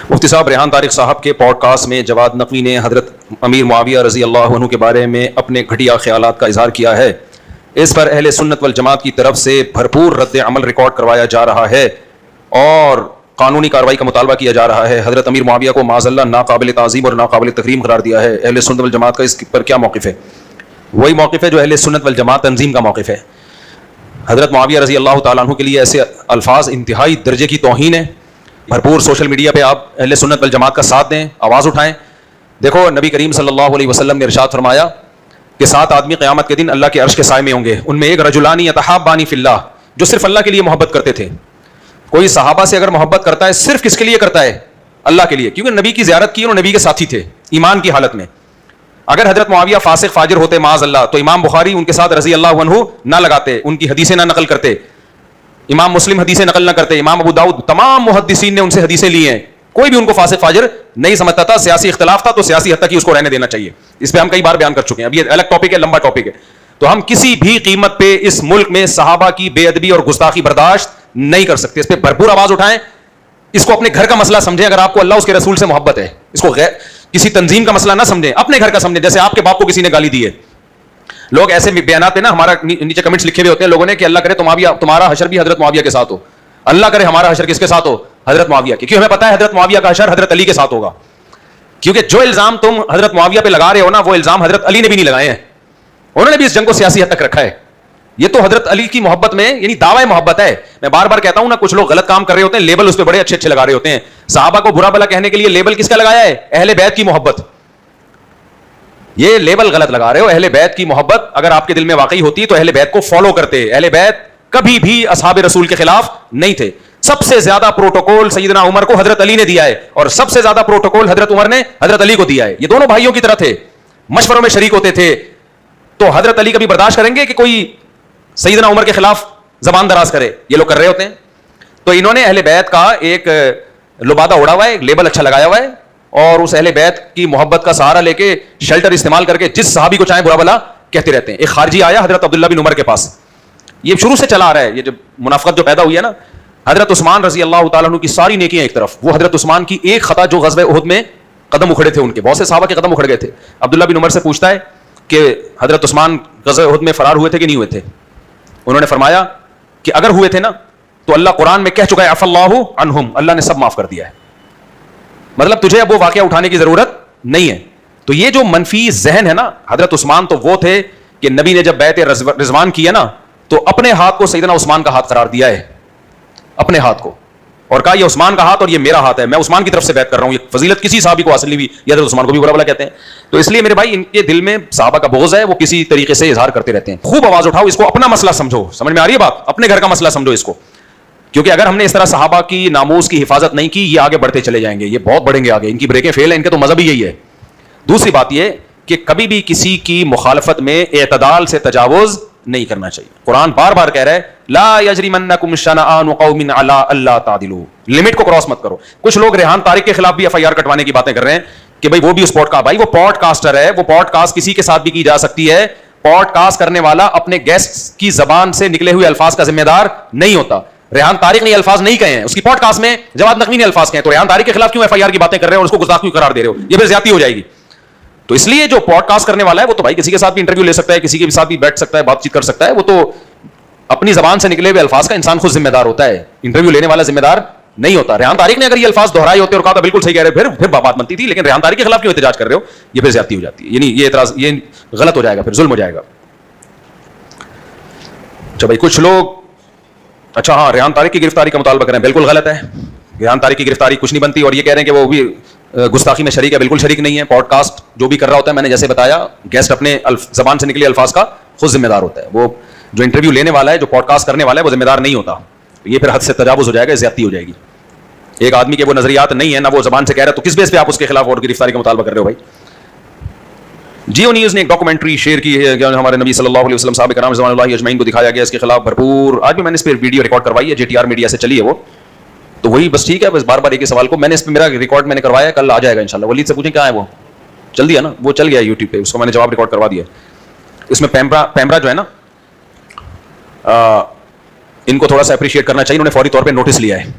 مفتی صاحب، ریحان طارق صاحب کے پوڈ کاسٹ میں جواد نقوی نے حضرت امیر معاویہ رضی اللہ عنہ کے بارے میں اپنے گھٹیا خیالات کا اظہار کیا ہے. اس پر اہل سنت والجماعت کی طرف سے بھرپور رد عمل ریکارڈ کروایا جا رہا ہے اور قانونی کارروائی کا مطالبہ کیا جا رہا ہے. حضرت امیر معاویہ کو معاذ اللہ ناقابل تعظیم اور ناقابل تکریم قرار دیا ہے. اہل سنت والجماعت کا اس پر کیا موقف ہے؟ وہی موقف ہے جو اہل سنت والجماعت تنظیم کا موقف ہے. حضرت معاویہ رضی اللہ تعالیٰ عنہ کے لیے ایسے الفاظ انتہائی درجے کی توہین ہے. بھرپور سوشل میڈیا پہ آپ اہل سنت والجماعت کا ساتھ دیں، آواز اٹھائیں. دیکھو، نبی کریم صلی اللہ علیہ وسلم نے ارشاد فرمایا کہ 7 آدمی قیامت کے دن اللہ کے عرش کے سائے میں ہوں گے. ان میں ایک رجلان یتحابان فی اللہ، جو صرف اللہ کے لیے محبت کرتے تھے. کوئی صحابہ سے اگر محبت کرتا ہے صرف کس کے لیے کرتا ہے؟ اللہ کے لیے، کیونکہ نبی کی زیارت کی اور نبی کے ساتھی تھے ایمان کی حالت میں. اگر حضرت معاویہ فاسق فاجر ہوتے معاذ اللہ تو امام بخاری ان کے ساتھ رضی اللہ عنہ نہ لگاتے، ان کی حدیثیں نہ نقل کرتے، امام مسلم حدیثیں نقل نہ کرتے، امام ابو داؤد، تمام محدثین نے ان سے حدیثیں لی ہیں. کوئی بھی ان کو فاسق فاجر نہیں سمجھتا تھا. سیاسی اختلاف تھا تو سیاسی حد تک ہی اس کو رہنے دینا چاہیے. اس پہ ہم کئی بار بیان کر چکے ہیں. اب یہ الگ ٹاپک ہے، لمبا ٹاپک ہے. تو ہم کسی بھی قیمت پہ اس ملک میں صحابہ کی بے ادبی اور گستاخی برداشت نہیں کر سکتے. اس پہ بھرپور آواز اٹھائیں. اس کو اپنے گھر کا مسئلہ سمجھیں. اگر آپ کو اللہ اس کے رسول سے محبت ہے، اس کو کسی تنظیم کا مسئلہ نہ سمجھیں، اپنے گھر کا سمجھیں. جیسے آپ کے باپ کو کسی نے گالی دی ہے، لوگ ایسے بیانات پہ نا ہمارا نیچے کمنٹس لکھے ہوئے ہوتے ہیں لوگوں نے کہ اللہ کرے تمہارا حشر بھی حضرت معاویہ کے ساتھ ہو. اللہ کرے ہمارا حشر کس کے ساتھ ہو؟ حضرت معاویہ کے. کیوں؟ ہمیں پتا ہے حضرت معاویہ کا حشر حضرت علی کے ساتھ ہوگا. کیونکہ جو الزام تم حضرت معاویہ پہ لگا رہے ہو نا، وہ الزام حضرت علی نے بھی نہیں لگائے ہیں. انہوں نے بھی اس جنگ کو سیاسی حد تک رکھا ہے. یہ تو حضرت علی کی محبت میں یعنی دعوی محبت ہے. میں بار بار کہتا ہوں نا، کچھ لوگ غلط کام کر رہے ہوتے ہیں، لیبل اس پہ بڑے اچھے لگا رہے ہوتے ہیں. صحابہ کو برا بھلا کہنے کے لیے لیبل کس کا لگایا ہے؟ اہل بیت کی محبت. یہ لیبل غلط لگا رہے ہو. اہل بیت کی محبت اگر آپ کے دل میں واقعی ہوتی تو اہل بیت کو فالو کرتے. اہل بیت کبھی بھی اصحاب رسول کے خلاف نہیں تھے. سب سے زیادہ پروٹوکول سیدنا عمر کو حضرت علی نے دیا ہے اور سب سے زیادہ پروٹوکول حضرت عمر نے حضرت علی کو دیا ہے. یہ دونوں بھائیوں کی طرح تھے، مشوروں میں شریک ہوتے تھے. تو حضرت علی کبھی برداشت کریں گے کہ کوئی سیدنا عمر کے خلاف زبان دراز کرے؟ یہ لوگ کر رہے ہوتے ہیں. تو انہوں نے اہل بیت کا ایک لبادہ اڑا ہوا ہے، ایک لیبل اچھا لگایا ہوا ہے اور اس اہل بیت کی محبت کا سہارا لے کے شیلٹر استعمال کر کے جس صحابی کو چاہیں برا بھلا کہتے رہتے ہیں. ایک خارجی آیا حضرت عبداللہ بن عمر کے پاس. یہ شروع سے چلا آ رہا ہے. یہ جو منافقت جو پیدا ہوئی ہے نا، حضرت عثمان رضی اللہ تعالیٰ عنہ کی ساری نیکیاں ایک طرف، وہ حضرت عثمان کی ایک خطا جو غزوہ احد میں قدم اکھڑے تھے، ان کے بہت سے صحابہ کے قدم اکھڑ گئے تھے. عبداللہ بن عمر سے پوچھتا ہے کہ حضرت عثمان غزوہ احد میں فرار ہوئے تھے کہ نہیں ہوئے تھے؟ انہوں نے فرمایا کہ اگر ہوئے تھے نا تو اللہ قرآن میں کہہ چکا ہے عفا اللہ عنہم، اللہ نے سب معاف کر دیا ہے. مطلب تجھے اب وہ واقعہ اٹھانے کی ضرورت نہیں ہے. تو یہ جو منفی ذہن ہے نا، حضرت عثمان تو وہ تھے کہ نبی نے جب بیعت رضوان کی ہے نا تو اپنے ہاتھ کو سیدنا عثمان کا ہاتھ قرار دیا ہے، اپنے ہاتھ کو، اور کہا یہ عثمان کا ہاتھ اور یہ میرا ہاتھ ہے، میں عثمان کی طرف سے بیعت کر رہا ہوں. یہ فضیلت کسی صحابی کو حاصل نہیں ہوئی. یہ حضرت عثمان کو بھی برا بھلا کہتے ہیں. تو اس لیے میرے بھائی، ان کے دل میں صحابہ کا بغض ہے، وہ کسی طریقے سے اظہار کرتے رہتے ہیں. خوب آواز اٹھاؤ، اس کو اپنا مسئلہ سمجھو. سمجھ میں آ رہی ہے بات؟ اپنے گھر کا مسئلہ سمجھو اس کو. کیونکہ اگر ہم نے اس طرح صحابہ کی ناموس کی حفاظت نہیں کی، یہ آگے بڑھتے چلے جائیں گے، یہ بہت بڑھیں گے آگے. ان کی بریکیں فیل ہیں، ان کے تو مذہب ہی یہی ہے. دوسری بات یہ کہ کبھی بھی کسی کی مخالفت میں اعتدال سے تجاوز نہیں کرنا چاہیے. قرآن بار بار کہہ رہا ہے لا یجرمنکم شنآن قوم علی الا تعدلوا، لمٹ کو کراس مت کرو. کچھ لوگ ریحان طارق کے خلاف بھی ایف آئی آر کٹوانے کی باتیں کر رہے ہیں کہ بھائی وہ بھی اس بھائی وہ پوڈ کاسٹر ہے. وہ پوڈ کاسٹ کسی کے ساتھ بھی کی جا سکتی ہے. پوڈ کاسٹ کرنے والا اپنے گیسٹ کی زبان سے نکلے ہوئے الفاظ کا ذمہ دار نہیں ہوتا. ریحان طارق نے الفاظ نہیں کہے ہیں، اس کی پوڈ کاسٹ میں جواد نقوی نے الفاظ کہے ہیں. تو ریحان طارق کے خلاف کیوں ایف آئی آر کی باتیں کر رہے ہیں اور اس کو گستاخ کیوں قرار دے رہے ہو؟ یہ پھر زیادتی ہو جائے گی. تو اس لیے جو پوڈ کاسٹ کرنے والا ہے وہ تو بھائی کسی کے ساتھ بھی انٹرویو لے سکتا ہے، کسی کے ساتھ بھی بیٹھ سکتا ہے، بات چیت کر سکتا ہے. وہ تو اپنی زبان سے نکلے ہوئے الفاظ کا انسان خود ذمہ دار ہوتا ہے، انٹرویو لینے والا ذمہ دار نہیں ہوتا. ریحان طارق نے اگر یہ الفاظ دہرائے ہوتے اور کہا تھا بالکل صحیح کہہ رہے پھر بات بنتی تھی. لیکن ریحان طارق کے خلاف کیوں احتجاج کر رہے ہو؟ یہ پھر زیادتی ہو جاتی ہے. یعنی یہ اعتراض یہ غلط ہو جائے گا، پھر ظلم ہو جائے گا. اچھا بھائی، کچھ لوگ اچھا ہاں ریحان طارق کی گرفتاری کا مطالبہ کریں، بالکل غلط ہے. ریحان طارق کی گرفتاری کچھ نہیں بنتی. اور یہ کہہ رہے ہیں کہ وہ بھی گستاخی میں شریک ہے، بالکل شریک نہیں ہے. پوڈ کاسٹ جو بھی کر رہا ہوتا ہے، میں نے جیسے بتایا، گیسٹ اپنے زبان سے نکلے الفاظ کا خود ذمہ دار ہوتا ہے. وہ جو انٹرویو لینے والا ہے، جو پوڈ کاسٹ کرنے والا ہے، وہ ذمہ دار نہیں ہوتا. یہ پھر حد سے تجاوز ہو جائے گا، زیادتی ہو جائے گی. ایک آدمی کے وہ نظریات نہیں ہے، نہ وہ زبان سے کہہ رہا ہے، تو کس بیس پہ آپ اس کے خلاف اور گرفتاری کا مطالبہ کر رہے ہو بھائی؟ جیو نیوز نے ایک ڈاکومنٹری شیئر کی ہے کہ ہمارے نبی صلی اللہ علیہ وسلم صحابہ کرام رضوان اللہ اجمعین کو دکھایا گیا. اس کے خلاف بھرپور، آج بھی میں نے اس پہ ویڈیو ریکارڈ کروائی ہے، جے ٹی آر میڈیا سے چلی ہے وہ. تو وہی بس ٹھیک ہے، بس بار بار ایک ہی سوال کو میں نے اس پہ میرا ریکارڈ میں نے کروایا، کل آ جائے گا انشاءاللہ. ولید سے پوچھیں کیا ہے وہ چل دیا نا، وہ چل گیا یوٹیوب پہ، اس کو میں نے جواب ریکارڈ کروا دیا. اس میں پیمرا جو ہے نا، ان کو تھوڑا سا اپریشیٹ کرنا چاہیے. انہوں نے فوری طور پہ نوٹس لیا ہے.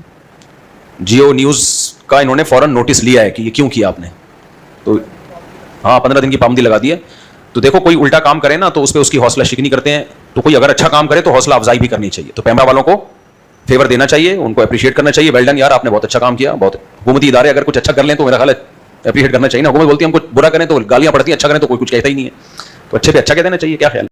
جیو نیوز کا انہوں نے فوراً نوٹس لیا ہے کہ یہ کیوں کیا آپ نے. تو ہاں 15 دن کی پابندی لگا دی ہے. تو دیکھو کوئی الٹا کام کرے نا تو اس پہ اس کی حوصلہ شکنی کرتے ہیں, تو کوئی اگر اچھا کام کرے تو حوصلہ افزائی بھی کرنی چاہیے. تو پیمرا والوں کو فیور دینا چاہیے, ان کو اپریشیٹ کرنا چاہیے, ویل ڈن یار آپ نے بہت اچھا کام کیا. بہت حکومتی ادارے اگر کچھ اچھا کر لیں تو میرا خیال ہے اپریشیٹ کرنا چاہیے نا. حکومت بولتی ہے ہم کچھ برا کریں تو گالیاں پڑتی ہیں, اچھا کریں تو کوئی کچھ کہتا ہی نہیں ہے. تو اچھے پہ اچھا کہہ دینا چاہیے. کیا خیال ہے؟